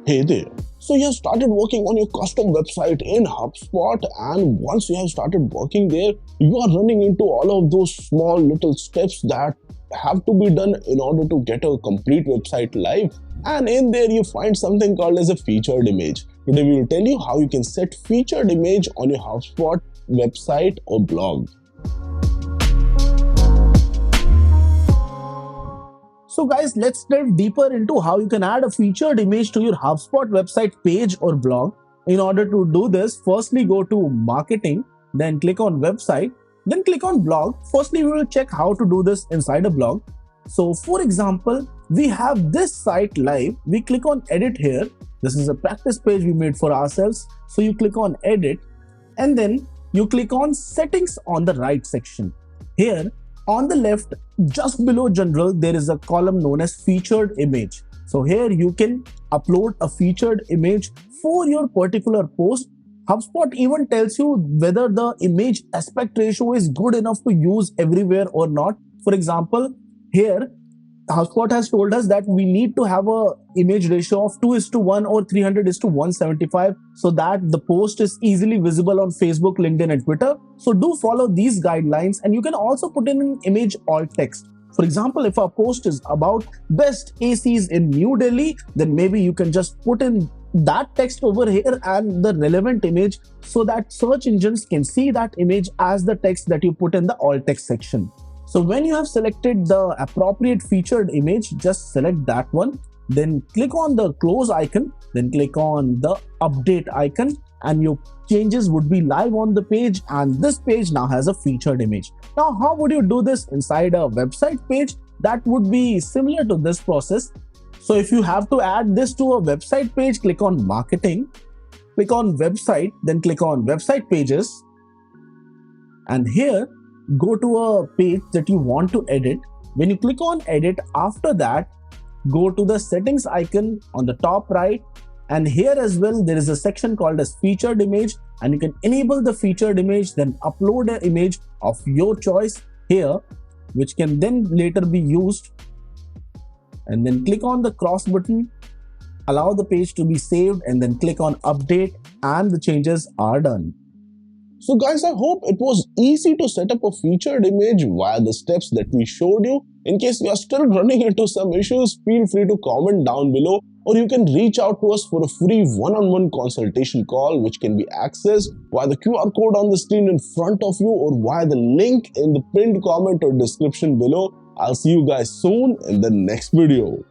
Hey there. So you have started working on your custom website in HubSpot, and once you have started working there, you are running into all of those small little steps that have to be done in order to get a complete website live. And in there you find something called as a featured image. Today we will tell you how you can set featured image on your HubSpot website or blog. So guys, let's dive deeper into how you can add a featured image to your HubSpot website page or blog. In order to do this, firstly go to marketing, then click on website, then click on blog. Firstly, we will check how to do this inside a blog. So for example, we have this site live. We click on edit here. This is a practice page we made for ourselves. So you click on edit and then you click on settings on the right section. Here, on the left, just below general, there is a column known as featured image. So here you can upload a featured image for your particular post. HubSpot even tells you whether the image aspect ratio is good enough to use everywhere or not. For example, here HubSpot has told us that we need to have a image ratio of 2:1 or 300:175 so that the post is easily visible on Facebook, LinkedIn and Twitter. So do follow these guidelines, and you can also put in an image alt text. For example, if our post is about best ACs in New Delhi, then maybe you can just put in that text over here and the relevant image so that search engines can see that image as the text that you put in the alt text section. So when you have selected the appropriate featured image, just select that one, then click on the close icon, then click on the update icon, and your changes would be live on the page, and this page now has a featured image. Now, how would you do this inside a website page? That would be similar to this process. So if you have to add this to a website page, click on marketing, click on website, then click on website pages, and here go to a page that you want to edit. When you click on edit, after that go to the settings icon on the top right, and here as well there is a section called as featured image, and you can enable the featured image, then upload an image of your choice here which can then later be used, and then click on the cross button, allow the page to be saved, and then click on update, and the changes are done. So guys, I hope it was easy to set up a featured image via the steps that we showed you. In case you are still running into some issues, feel free to comment down below, or you can reach out to us for a free one-on-one consultation call, which can be accessed via the QR code on the screen in front of you or via the link in the pinned comment or description below. I'll see you guys soon in the next video.